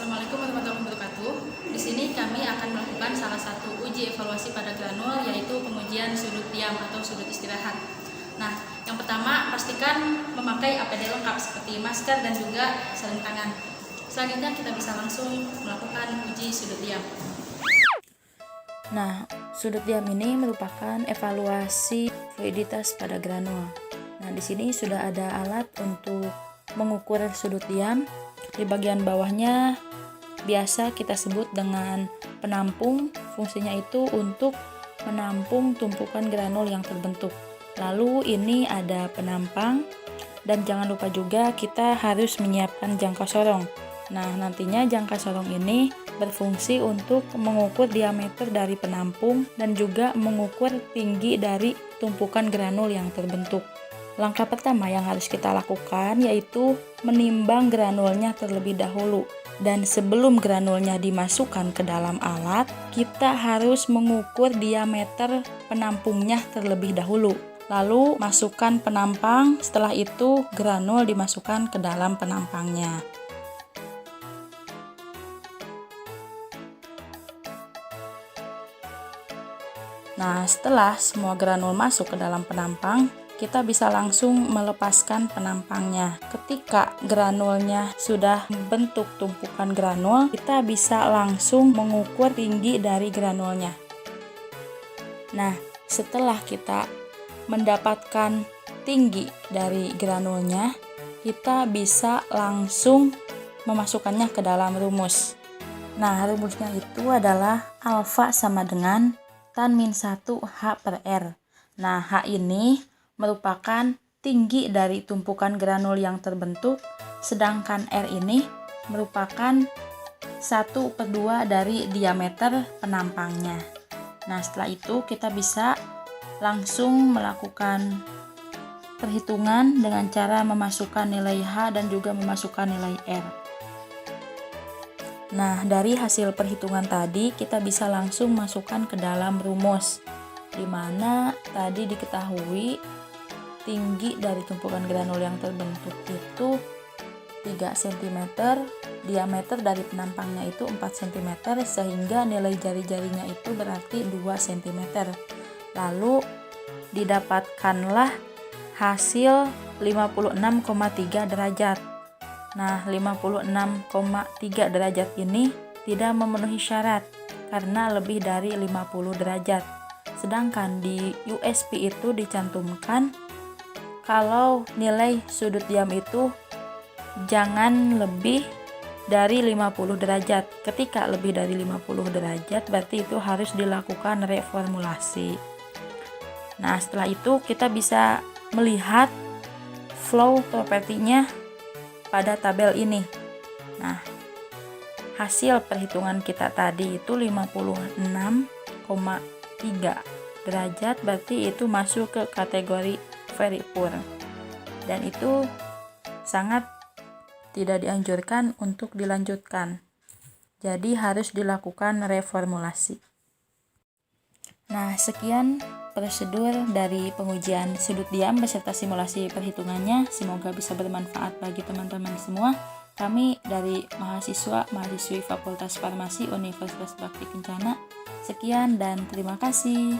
Assalamualaikum warahmatullahi wabarakatuh. Di sini kami akan melakukan salah satu uji evaluasi pada granul, yaitu pengujian sudut diam atau sudut istirahat. Nah, yang pertama pastikan memakai APD lengkap seperti masker dan juga sarung tangan. Selanjutnya kita bisa langsung melakukan uji sudut diam. Nah, sudut diam ini merupakan evaluasi fluiditas pada granul. Nah, di sini sudah ada alat untuk mengukur sudut diam. Di bagian bawahnya biasa kita sebut dengan penampung. Fungsinya itu untuk menampung tumpukan granul yang terbentuk. Lalu ini ada penampang, dan jangan lupa juga kita harus menyiapkan jangka sorong. Nah, nantinya jangka sorong ini berfungsi untuk mengukur diameter dari penampung dan juga mengukur tinggi dari tumpukan granul yang terbentuk. Langkah pertama yang harus kita lakukan yaitu menimbang granulnya terlebih dahulu. Dan sebelum granulnya dimasukkan ke dalam alat, kita harus mengukur diameter penampungnya terlebih dahulu. Lalu masukkan penampang, setelah itu granul dimasukkan ke dalam penampangnya. Nah, setelah semua granul masuk ke dalam penampang, kita bisa langsung melepaskan penampangnya. Ketika granulnya sudah membentuk tumpukan granul, kita bisa langsung mengukur tinggi dari granulnya. Nah, setelah kita mendapatkan tinggi dari granulnya, kita bisa langsung memasukkannya ke dalam rumus. Nah, rumusnya itu adalah alfa sama dengan tan min 1 H per R. Nah, H ini merupakan tinggi dari tumpukan granul yang terbentuk, sedangkan R ini merupakan 1/2 dari diameter penampangnya. Nah, setelah itu kita bisa langsung melakukan perhitungan dengan cara memasukkan nilai H dan juga memasukkan nilai R. Nah, dari hasil perhitungan tadi kita bisa langsung masukkan ke dalam rumus, di mana tadi diketahui tinggi dari tumpukan granul yang terbentuk itu 3 cm, diameter dari penampangnya itu 4 cm, sehingga nilai jari-jarinya itu berarti 2 cm. Lalu didapatkanlah hasil 56,3 derajat. Nah, 56,3 derajat ini tidak memenuhi syarat karena lebih dari 50 derajat. Sedangkan di USP itu dicantumkan kalau nilai sudut diam itu jangan lebih dari 50 derajat. Ketika lebih dari 50 derajat berarti itu harus dilakukan reformulasi. Nah, setelah itu kita bisa melihat flow propertinya pada tabel ini. Nah, hasil perhitungan kita tadi itu 56,3 derajat, berarti itu masuk ke kategori very poor. Dan itu sangat tidak dianjurkan untuk dilanjutkan. Jadi harus dilakukan reformulasi. Nah, sekian prosedur dari pengujian sudut diam beserta simulasi perhitungannya. Semoga bisa bermanfaat bagi teman-teman semua. Kami dari mahasiswi Fakultas Farmasi Universitas Bakti Kencana. Sekian dan terima kasih.